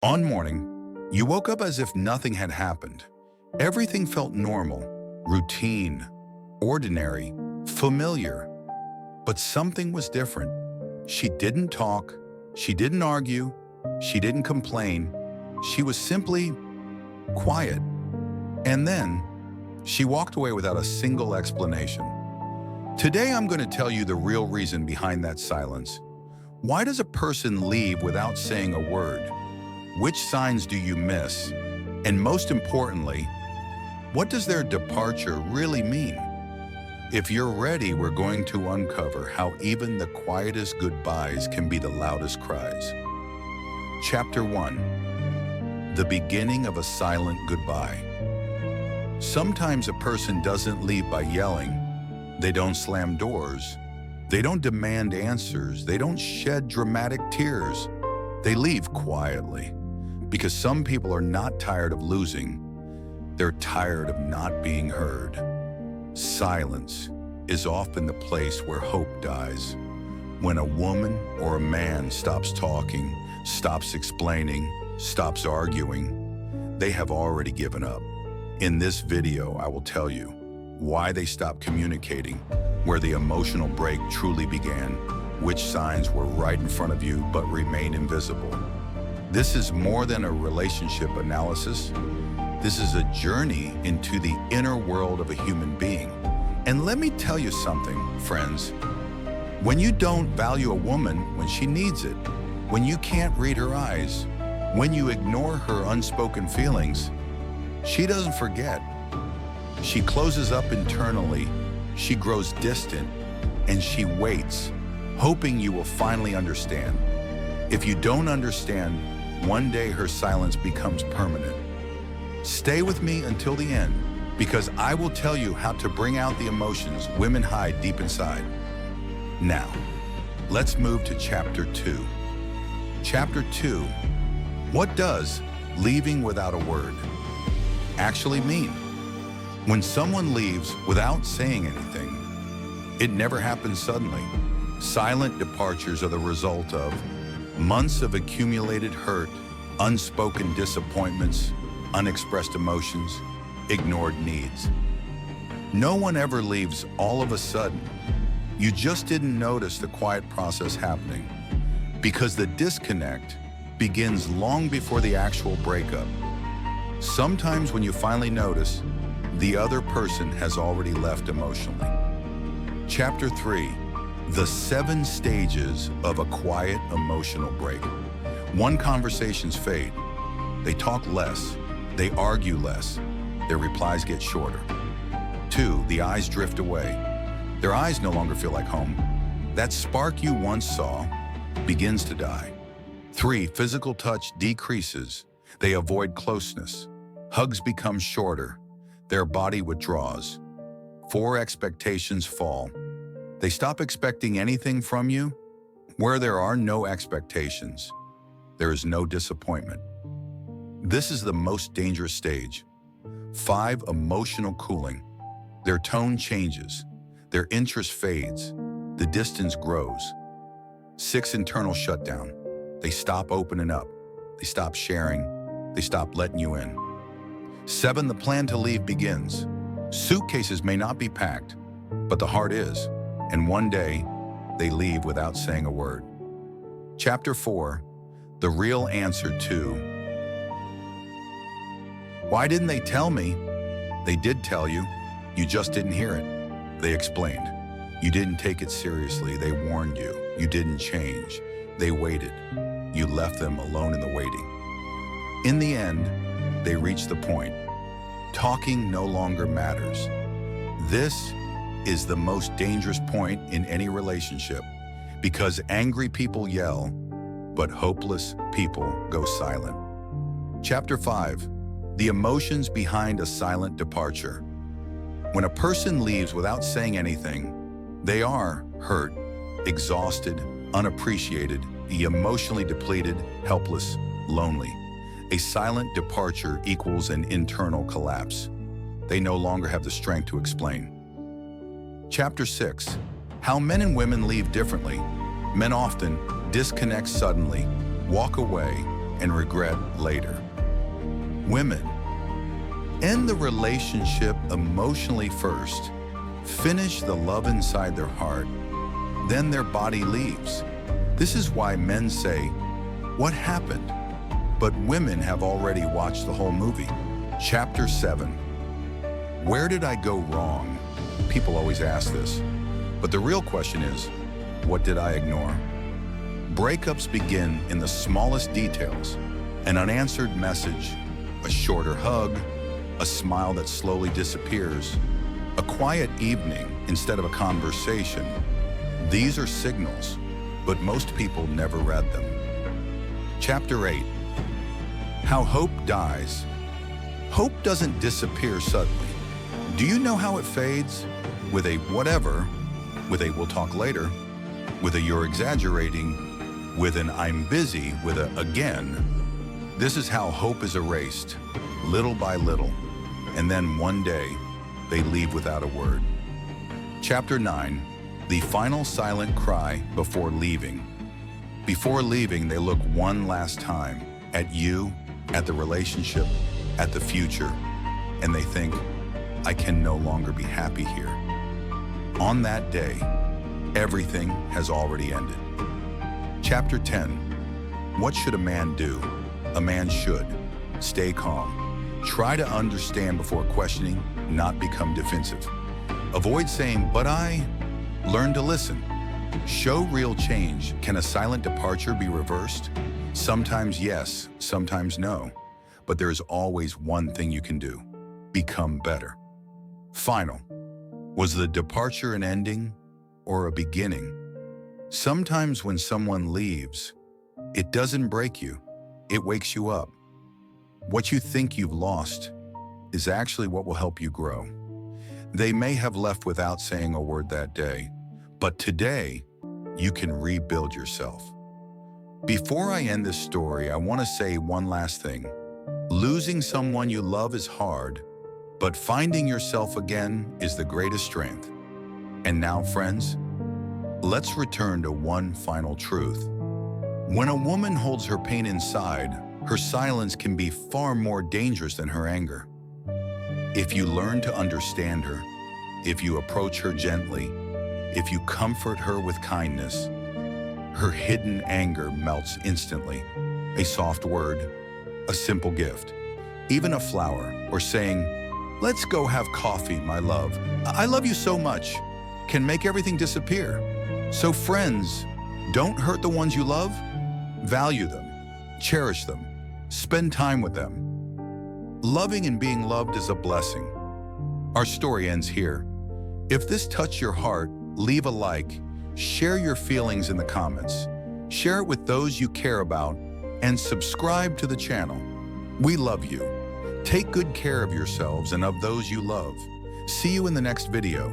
On morning, you woke up as if nothing had happened. Everything felt normal, routine, ordinary, familiar. But something was different. She didn't talk, she didn't argue, she didn't complain. She was simply quiet. And then, she walked away without a single explanation. Today I'm going to tell you the real reason behind that silence. Why does a person leave without saying a word? Which signs do you miss? And most importantly, what does their departure really mean? If you're ready, we're going to uncover how even the quietest goodbyes can be the loudest cries. Chapter 1. The beginning of a silent goodbye. Sometimes a person doesn't leave by yelling. They don't slam doors. They don't demand answers. They don't shed dramatic tears. They leave quietly. Because some people are not tired of losing, they're tired of not being heard. Silence is often the place where hope dies. When a woman or a man stops talking, stops explaining, stops arguing, they have already given up. In this video, I will tell you why they stopped communicating, where the emotional break truly began, which signs were right in front of you but remain invisible. This is more than a relationship analysis. This is a journey into the inner world of a human being. And let me tell you something, friends. When you don't value a woman when she needs it, when you can't read her eyes, when you ignore her unspoken feelings, she doesn't forget. She closes up internally, she grows distant, and she waits, hoping you will finally understand. If you don't understand, one day her silence becomes permanent. Stay with me until the end, because I will tell you how to bring out the emotions women hide deep inside. Now, let's move to Chapter 2. Chapter 2. What does leaving without a word actually mean? When someone leaves without saying anything, it never happens suddenly. Silent departures are the result of months of accumulated hurt, unspoken disappointments, unexpressed emotions, ignored needs. No one ever leaves all of a sudden. You just didn't notice the quiet process happening, because the disconnect begins long before the actual breakup. Sometimes when you finally notice, the other person has already left emotionally. Chapter 3. The 7 stages of a quiet emotional break. 1. Conversations fade. They talk less. They argue less. Their replies get shorter. 2. The eyes drift away. Their eyes no longer feel like home. That spark you once saw begins to die. 3. Physical touch decreases. They avoid closeness. Hugs become shorter. Their body withdraws. 4. Expectations fall. They stop expecting anything from you. Where there are no expectations, there is no disappointment. This is the most dangerous stage. 5. Emotional cooling. Their tone changes. Their interest fades. The distance grows. 6. Internal shutdown. They stop opening up. They stop sharing. They stop letting you in. 7. The plan to leave begins. Suitcases may not be packed, but the heart is. And one day, they leave without saying a word. Chapter 4. The real answer to. Why didn't they tell me? They did tell you. You just didn't hear it. They explained. You didn't take it seriously. They warned you. You didn't change. They waited. You left them alone in the waiting. In the end, they reached the point. Talking no longer matters. This is the most dangerous point in any relationship, because angry people yell, but hopeless people go silent. Chapter 5. The emotions behind a silent departure. When a person leaves without saying anything, they are hurt, exhausted, unappreciated, emotionally depleted, helpless, lonely. A silent departure equals an internal collapse. They no longer have the strength to explain. Chapter 6. How men and women leave differently. Men often disconnect suddenly, walk away, and regret later. Women, end the relationship emotionally first, finish the love inside their heart, then their body leaves. This is why men say, "What happened?" But women have already watched the whole movie. Chapter 7. Where did I go wrong? People always ask this. But the real question is, what did I ignore? Breakups begin in the smallest details. An unanswered message, a shorter hug, a smile that slowly disappears, a quiet evening instead of a conversation. These are signals, but most people never read them. Chapter 8. How hope dies. Hope doesn't disappear suddenly. Do you know how it fades? With a whatever, with a we'll talk later, with a you're exaggerating, with an I'm busy, with a again. This is how hope is erased, little by little, and then one day, they leave without a word. Chapter 9. The final silent cry before leaving. Before leaving, they look one last time at you, at the relationship, at the future, and they think, I can no longer be happy here. On that day, everything has already ended. Chapter 10. What should a man do? A man should stay calm. Try to understand before questioning, not become defensive. Avoid saying, but I. Learn to listen. Show real change. Can a silent departure be reversed? Sometimes yes, sometimes no. But there is always one thing you can do. Become better. Final. Was the departure an ending or a beginning? Sometimes when someone leaves, it doesn't break you. It wakes you up. What you think you've lost is actually what will help you grow. They may have left without saying a word that day, but today, you can rebuild yourself. Before I end this story, I want to say one last thing. Losing someone you love is hard, but finding yourself again is the greatest strength. And now, friends, let's return to one final truth. When a woman holds her pain inside, her silence can be far more dangerous than her anger. If you learn to understand her, if you approach her gently, if you comfort her with kindness, her hidden anger melts instantly. A soft word, a simple gift, even a flower, or saying, let's go have coffee, my love. I love you so much, can make everything disappear. So friends, don't hurt the ones you love. Value them, cherish them, spend time with them. Loving and being loved is a blessing. Our story ends here. If this touched your heart, leave a like, share your feelings in the comments, share it with those you care about, and subscribe to the channel. We love you. Take good care of yourselves and of those you love. See you in the next video.